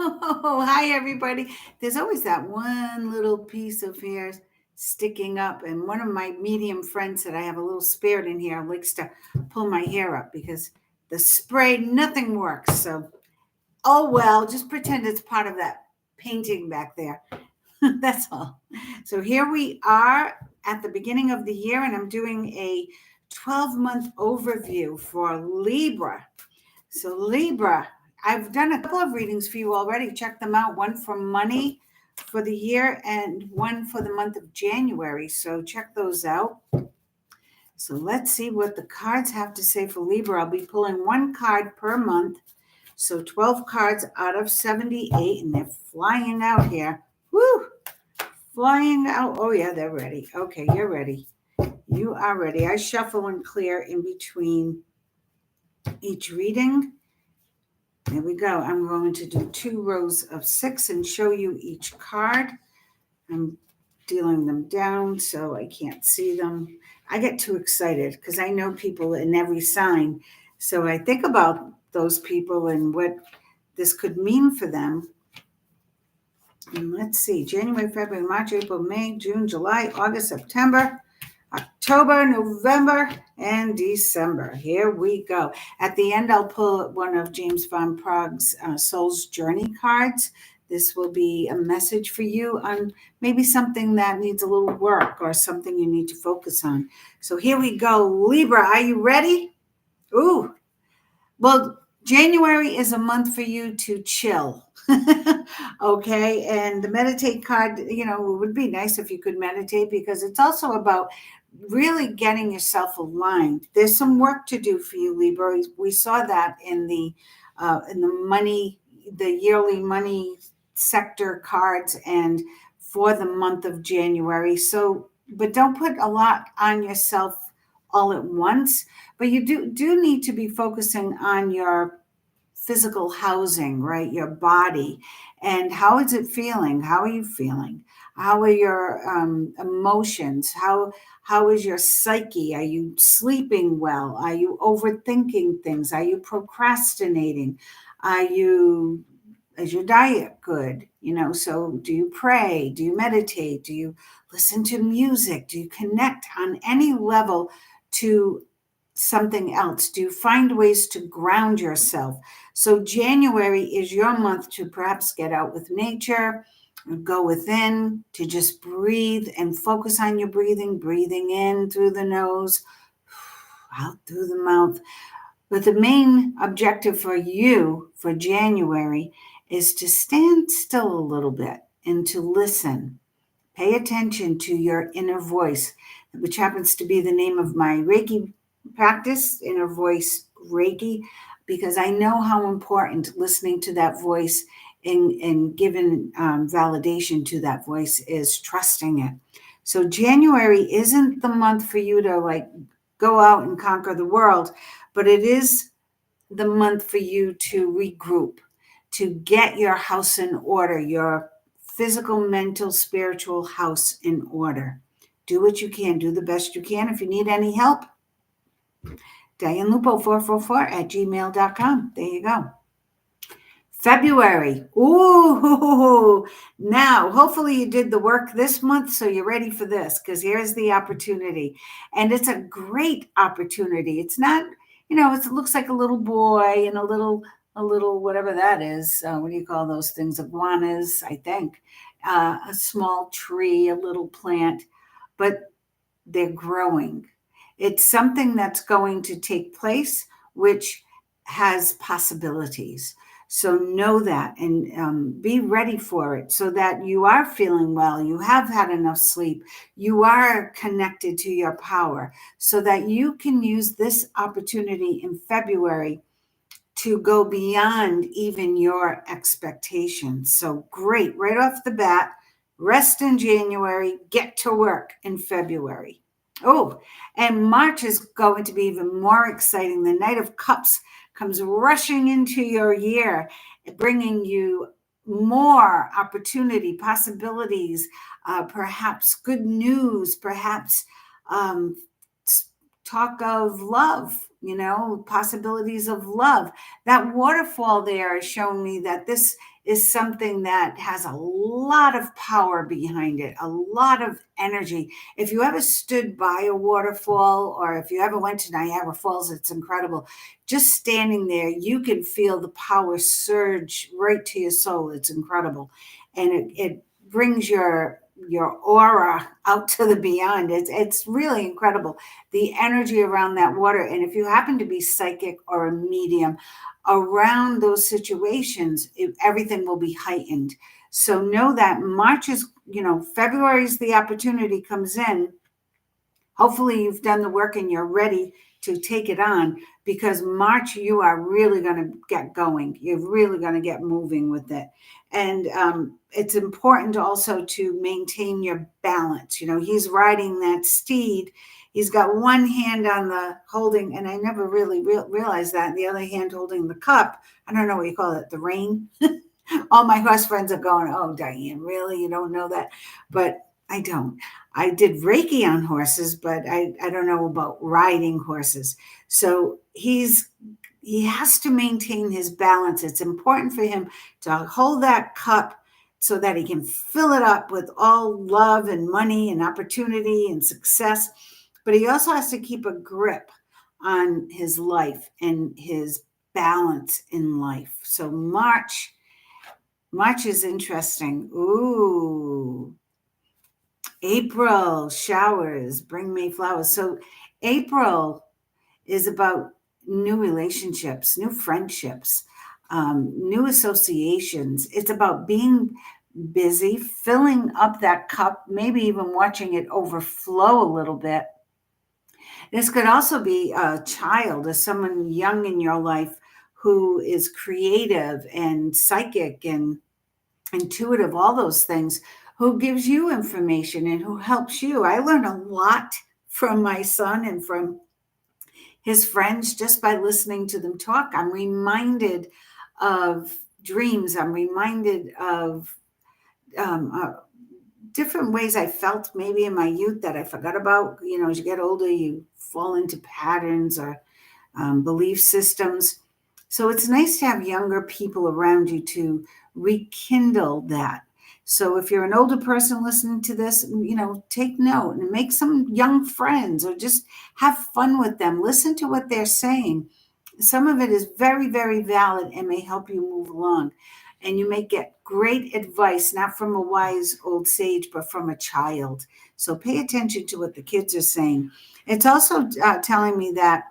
Oh, hi, everybody. There's always that one little piece of hair sticking up. And one of my medium friends that I have a little spirit in here likes to pull my hair up because the spray, nothing works. So, oh well, just pretend it's part of that painting back there. That's all. So, here we are at the beginning of the year, and I'm doing a 12-month overview for Libra. So, Libra, I've done a couple of readings for you already. Check them out. One for money for the year and one for the month of January. So, check those out. So, let's see what the cards have to say for Libra. I'll be pulling one card per month. So, 12 cards out of 78, and they're flying out here. Woo! Flying out. Oh, yeah, they're ready. Okay, you're ready. You are ready. I shuffle and clear in between each reading. There we go. I'm going to do 2 rows of 6 and show you each card. I'm dealing them down so I can't see them. I get too excited because I know people in every sign. So I think about those people and what this could mean for them. And let's see, January, February, March, April, May, June, July, August, September, October, November, and December. Here we go. At the end, I'll pull one of James Van Prague's Soul's Journey cards. This will be a message for you on maybe something that needs a little work or something you need to focus on. So here we go. Libra, are you ready? Ooh. Well, January is a month for you to chill. Okay. And the meditate card, it would be nice if you could meditate because it's also about really getting yourself aligned. There's some work to do for you, Libra. We saw that in the money, the yearly money sector cards and for the month of January. So, but don't put a lot on yourself all at once, but you do need to be focusing on your physical housing, right? Your body. And how is it feeling? How are you feeling? How are your emotions? How is your psyche? Are you sleeping well? Are you overthinking things? Are you procrastinating? Are you is your diet good? So do you pray? Do you meditate? Do you listen to music? Do you connect on any level to something else? Do you find ways to ground yourself? So January is your month to perhaps get out with nature, go within, to just breathe and focus on your breathing in through the nose, out through the mouth. But the main objective for you for January is to stand still a little bit and to listen. Pay attention to your inner voice, which happens to be the name of my Reiki practice, Inner Voice Reiki, because I know how important listening to that voice and giving validation to that voice is, trusting it. So January isn't the month for you to go out and conquer the world, but it is the month for you to regroup, to get your house in order, your physical, mental, spiritual house in order. Do what you can, do the best you can. If you need any help, DianeLupo444 @gmail.com. There you go. February. Ooh, now hopefully you did the work this month, so you're ready for this because here's the opportunity. And it's a great opportunity. It's not, it looks like a little boy and a little whatever that is. What do you call those things? Iguanas, I think. A small tree, a little plant, but they're growing. It's something that's going to take place, which has possibilities. So know that and be ready for it so that you are feeling well, you have had enough sleep, you are connected to your power so that you can use this opportunity in February to go beyond even your expectations. So great, right off the bat, rest in January, get to work in February. Oh, and March is going to be even more exciting. The Knight of Cups comes rushing into your year, bringing you more opportunity, possibilities, perhaps good news, perhaps um, talk of love, possibilities of love. That waterfall there is showing me that this is something that has a lot of power behind it, a lot of energy. If you ever stood by a waterfall or if you ever went to Niagara Falls, it's incredible. Just standing there, you can feel the power surge right to your soul. It's incredible. And it brings your aura out to the beyond. It's really incredible, the energy around that water. And if you happen to be psychic or a medium around those situations, everything will be heightened. So know that March is, February is the opportunity comes in. Hopefully you've done the work and you're ready to take it on, because March you are really going to get going. You're really going to get moving with it. And it's important also to maintain your balance. He's riding that steed. He's got one hand on the holding, and I never really realized that, and the other hand holding the cup. I don't know what you call it, the rein. All my horse friends are going, "Oh, Diane, really? You don't know that?" But I don't. I did Reiki on horses, but I don't know about riding horses. So he has to maintain his balance. It's important for him to hold that cup so that he can fill it up with all love and money and opportunity and success. But he also has to keep a grip on his life and his balance in life. So March is interesting. Ooh. April, showers bring May flowers. So April is about new relationships, new friendships, new associations. It's about being busy, filling up that cup, maybe even watching it overflow a little bit. This could also be a child or someone young in your life who is creative and psychic and intuitive, all those things, who gives you information and who helps you. I learned a lot from my son and from his friends just by listening to them talk. I'm reminded of dreams. I'm reminded of um, uh, different ways I felt maybe in my youth that I forgot about. As you get older, you fall into patterns or belief systems. So it's nice to have younger people around you to rekindle that. So if you're an older person listening to this, take note and make some young friends or just have fun with them. Listen to what they're saying. Some of it is very, very valid and may help you move along. And you may get great advice, not from a wise old sage, but from a child. So pay attention to what the kids are saying. It's also telling me that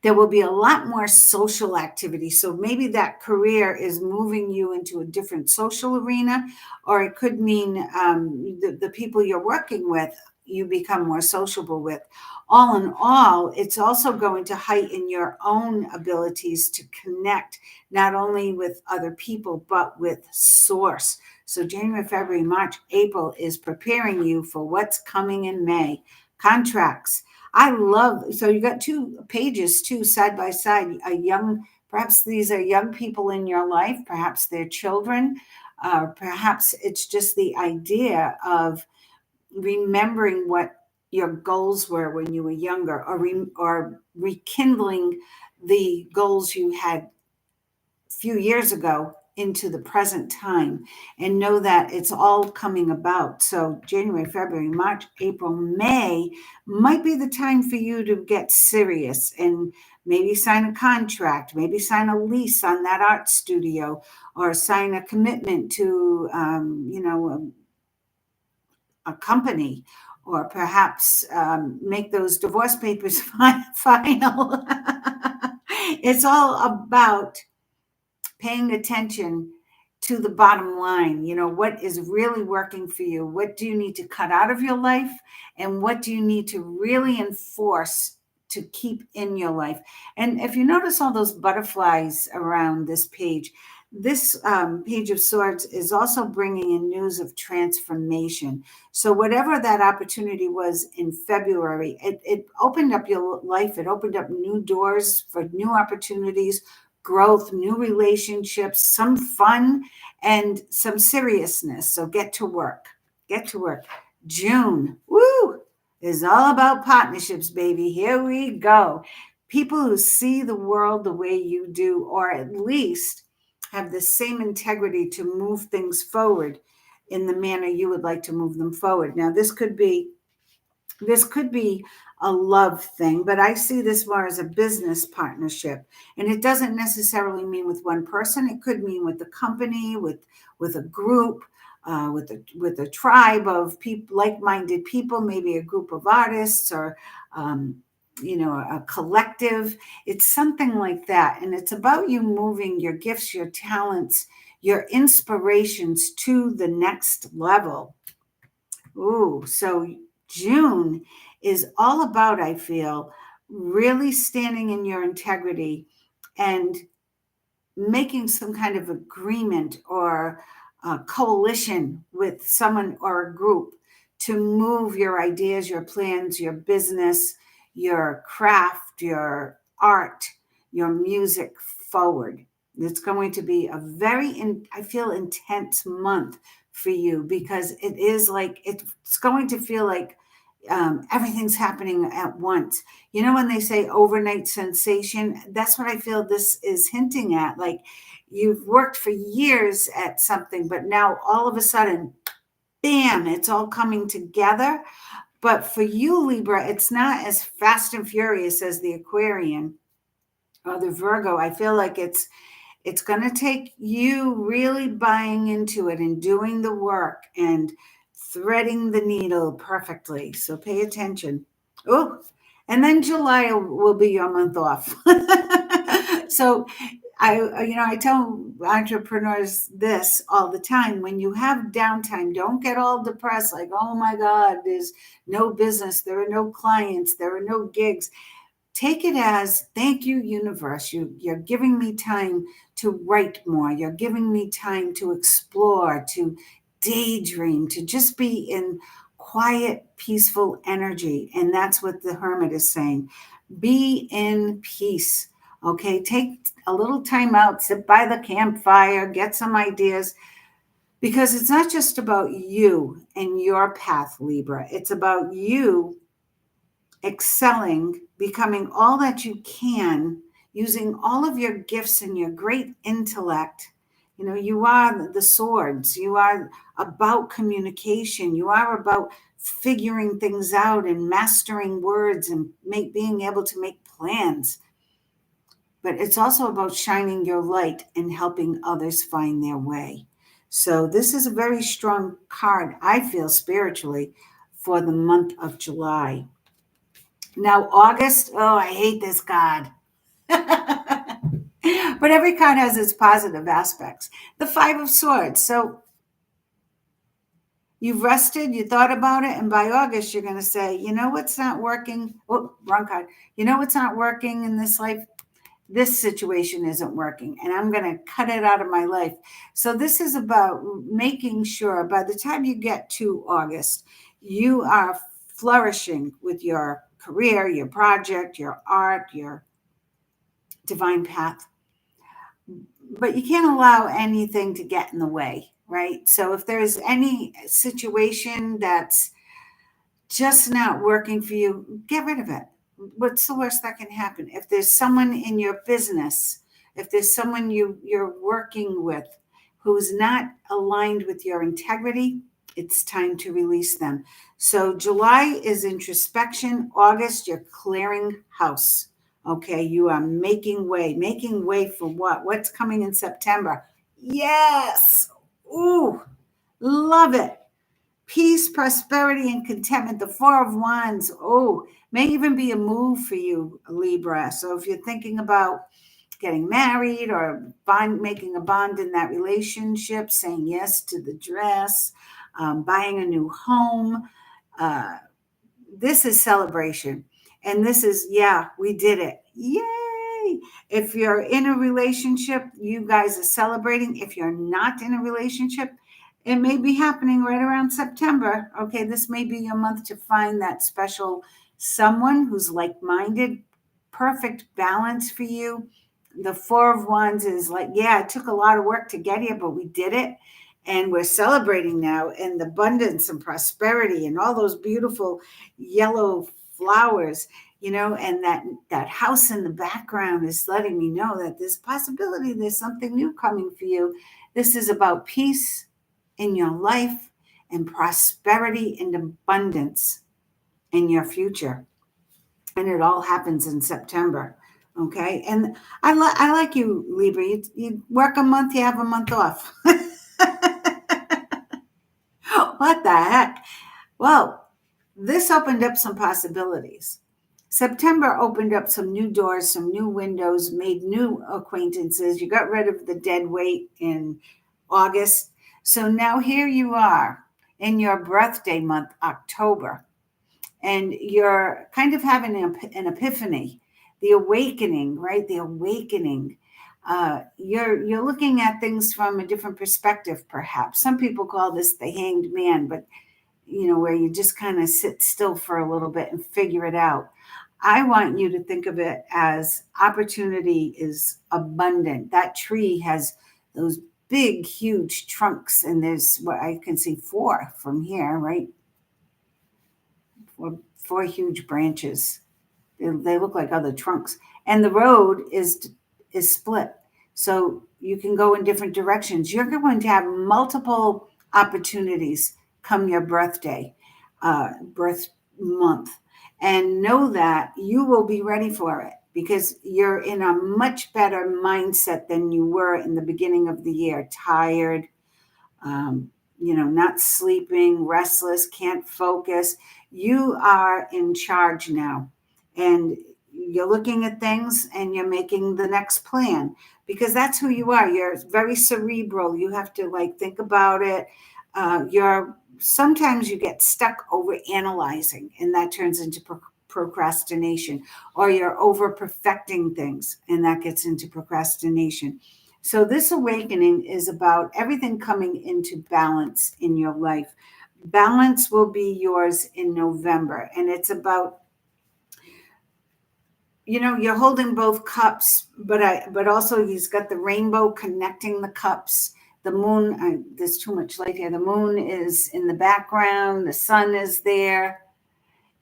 there will be a lot more social activity. So maybe that career is moving you into a different social arena, or it could mean the people you're working with, you become more sociable with. All in all, it's also going to heighten your own abilities to connect, not only with other people, but with source. So January, February, March, April is preparing you for what's coming in May. Contracts. I love, so you got two pages too, side by side, perhaps these are young people in your life, perhaps they're children, perhaps it's just the idea of remembering what your goals were when you were younger, or rekindling the goals you had few years ago into the present time, and know that it's all coming about. So January, February, March, April, May might be the time for you to get serious and maybe sign a contract, maybe sign a lease on that art studio, or sign a commitment to, a company, or perhaps make those divorce papers final. It's all about paying attention to the bottom line. What is really working for you? What do you need to cut out of your life? And what do you need to really enforce to keep in your life? And if you notice all those butterflies around this page, this Page of Swords is also bringing in news of transformation. So whatever that opportunity was in February, it opened up your life. It opened up new doors for new opportunities, growth, new relationships, some fun, and some seriousness. So get to work. Get to work. June, woo, is all about partnerships, baby. Here we go. People who see the world the way you do, or at least have the same integrity to move things forward in the manner you would like to move them forward. Now, this could be a love thing, but I see this more as a business partnership. And it doesn't necessarily mean with one person. It could mean with a company, with a group, with a tribe of people, like-minded people, maybe a group of artists, or a collective. It's something like that. And it's about you moving your gifts, your talents, your inspirations to the next level. Ooh, so June is all about, I feel, really standing in your integrity and making some kind of agreement or a coalition with someone or a group to move your ideas, your plans, your business, your craft, your art, your music forward. It's going to be a I feel, intense month for you, because it is like, it's going to feel like everything's happening at once. You know, when they say overnight sensation, that's what I feel this is hinting at. Like, you've worked for years at something, but now all of a sudden, bam, it's all coming together. But for you, Libra, it's not as fast and furious as the Aquarian or the Virgo. I feel like it's going to take you really buying into it and doing the work and threading the needle perfectly. So pay attention. Oh, and then July will be your month off. So I tell entrepreneurs this all the time: when you have downtime, don't get all depressed, like, oh my God, there's no business, there are no clients, there are no gigs. Take it as, thank you, universe. You're giving me time to write more. You're giving me time to explore, to daydream, to just be in quiet, peaceful energy. And that's what the Hermit is saying. Be in peace. Okay, take a little time out, sit by the campfire, get some ideas, because it's not just about you and your path, Libra. It's about you excelling, becoming all that you can, using all of your gifts and your great intellect. You know, you are the swords. You are about communication. You are about figuring things out and mastering words and being able to make plans. But it's also about shining your light and helping others find their way. So this is a very strong card, I feel, spiritually, for the month of July. Now, August, oh, I hate this card. But every card has its positive aspects. The Five of Swords. So you've rested, you thought about it, and by August, you're going to say, you know what's not working? Oh, wrong card. You know what's not working in this life? This situation isn't working, and I'm going to cut it out of my life. So this is about making sure by the time you get to August, you are flourishing with your career, your project, your art, your divine path. But you can't allow anything to get in the way, right? So if there's any situation that's just not working for you, get rid of it. What's the worst that can happen? If there's someone in your business, if there's someone you're working with who's not aligned with your integrity, it's time to release them. So July is introspection. August, you're clearing house. Okay, you are making way for what? What's coming in September? Yes. Ooh, love it. Peace, prosperity, and contentment. The Four of Wands. Oh, may even be a move for you, Libra. So if you're thinking about getting married or making a bond in that relationship, saying yes to the dress, buying a new home, this is celebration. And this is, yeah, we did it. Yay. If you're in a relationship, you guys are celebrating. If you're not in a relationship, it may be happening right around September. Okay, this may be your month to find that special someone who's like-minded, perfect balance for you. The Four of Wands is like, yeah, it took a lot of work to get here, but we did it. And we're celebrating now, and the abundance and prosperity and all those beautiful yellow flowers. and that house in the background is letting me know that there's possibility, there's something new coming for you. This is about peace in your life and prosperity and abundance in your future. And it all happens in September. Okay. And I like you, Libra. You work a month, you have a month off. What the heck? Well, this opened up some possibilities. September opened up some new doors, some new windows, made new acquaintances. You got rid of the dead weight in August. So now here you are in your birthday month, October, and you're kind of having an epiphany, the awakening, right? The awakening. You're looking at things from a different perspective, perhaps. Some people call this the hanged man, but where you just kind of sit still for a little bit and figure it out. I want you to think of it as opportunity is abundant. That tree has those big, huge trunks, and there's what I can see 4 from here, right? Four huge branches. They look like other trunks, and the road is split, so you can go in different directions. You're going to have multiple opportunities come your birthday, birth month, and know that you will be ready for it because you're in a much better mindset than you were in the beginning of the year. Tired, not sleeping, restless, can't focus. You are in charge now, and you're looking at things and you're making the next plan because that's who you are. You're very cerebral. You have to think about it. Sometimes you get stuck over analyzing, and that turns into procrastination, or you're over perfecting things, and that gets into procrastination. So this awakening is about everything coming into balance in your life. Balance will be yours in November, and it's about you're holding both cups, but also he's got the rainbow connecting the cups. The moon, there's too much light here. The moon is in the background. The sun is there.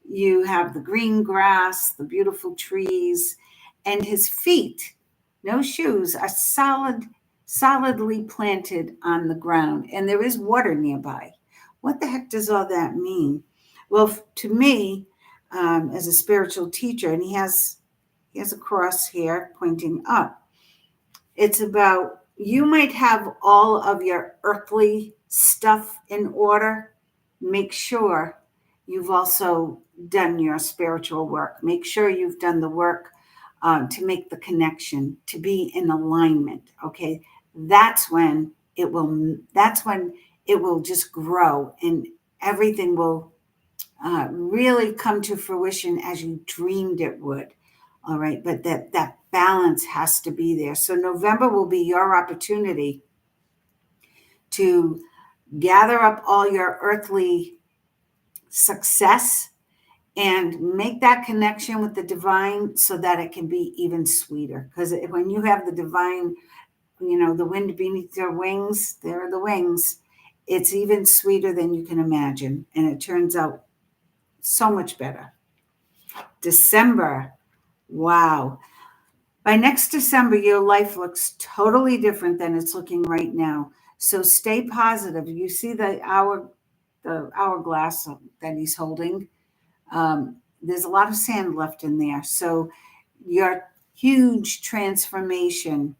You have the green grass, the beautiful trees, and his feet, no shoes, are solidly planted on the ground, and there is water nearby. What the heck does all that mean? Well, to me, as a spiritual teacher, and he has a cross here pointing up. It's about you might have all of your earthly stuff in order. Make sure you've also done your spiritual work. Make sure you've done the work to make the connection, to be in alignment. Okay, that's when it will. That's when it will just grow, and everything will really come to fruition as you dreamed it would. All right, but that balance has to be there. So November will be your opportunity to gather up all your earthly success and make that connection with the divine so that it can be even sweeter. Because when you have the divine, the wind beneath your wings, there are the wings, it's even sweeter than you can imagine. And it turns out so much better. December. Wow. By next December, your life looks totally different than it's looking right now. So stay positive. You see the hourglass that he's holding. There's a lot of sand left in there. So your huge transformation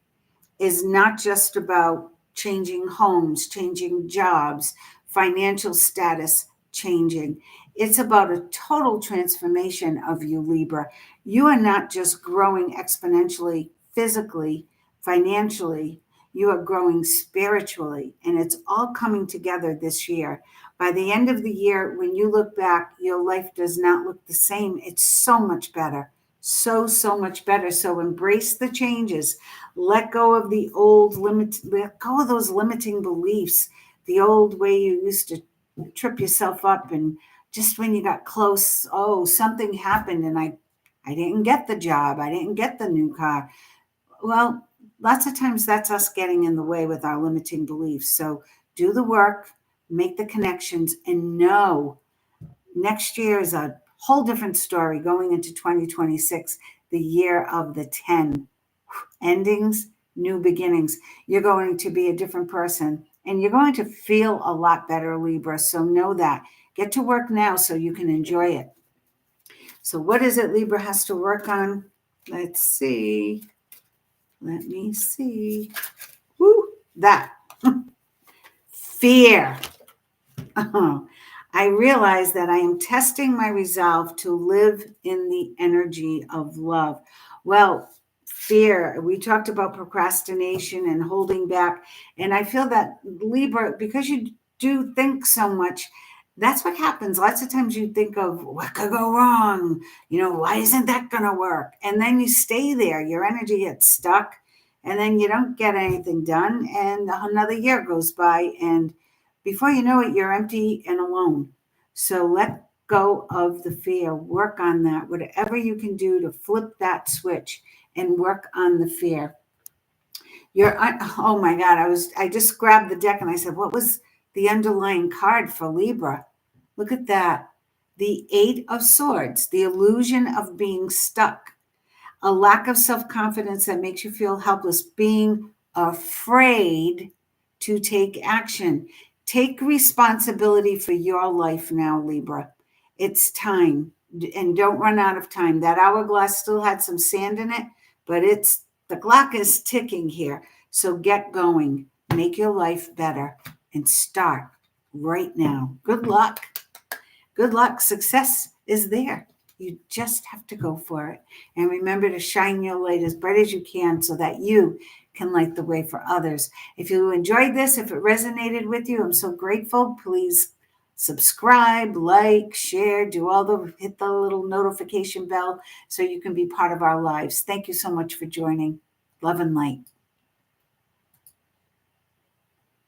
is not just about changing homes, changing jobs, financial status changing. It's about a total transformation of you, Libra. You are not just growing exponentially, physically, financially. You are growing spiritually, and it's all coming together this year. By the end of the year, when you look back, your life does not look the same. It's so much better. So much better. So embrace the changes. Let go of the old let go of those limiting beliefs, the old way you used to trip yourself up, and just when you got close, something happened and I didn't get the job. I didn't get the new car. Well, lots of times that's us getting in the way with our limiting beliefs. So do the work, make the connections, and know next year is a Whole different story going into 2026, the year of the 10 endings, new beginnings. You're going to be a different person and you're going to feel a lot better, Libra. So know that. Get to work now so you can enjoy it. So, what is it Libra has to work on? Let's see. Let me see. Woo, that. Fear. Oh, I realize that I am testing my resolve to live in the energy of love. Well, fear, we talked about procrastination and holding back. And I feel that Libra, because you do think so much, that's what happens. Lots of times you think of what could go wrong? Why isn't that going to work? And then you stay there. Your energy gets stuck and then you don't get anything done. And another year goes by and before you know it, you're empty and alone. So let go of the fear. Work on that. Whatever you can do to flip that switch and work on the fear. Oh my God, I just grabbed the deck and I said, what was the underlying card for Libra? Look at that. The Eight of Swords, the illusion of being stuck, a lack of self-confidence that makes you feel helpless, being afraid to take action. Take responsibility for your life now, Libra. It's time, and don't run out of time. That hourglass still had some sand in it, but the clock is ticking here. So get going, make your life better, and start right now. Good luck. Good luck. Success is there. You just have to go for it. And remember to shine your light as bright as you can so that you can light the way for others. If you enjoyed this, if it resonated with you, I'm so grateful. Please subscribe, like, share, hit the little notification bell so you can be part of our lives. Thank you so much for joining. Love and light.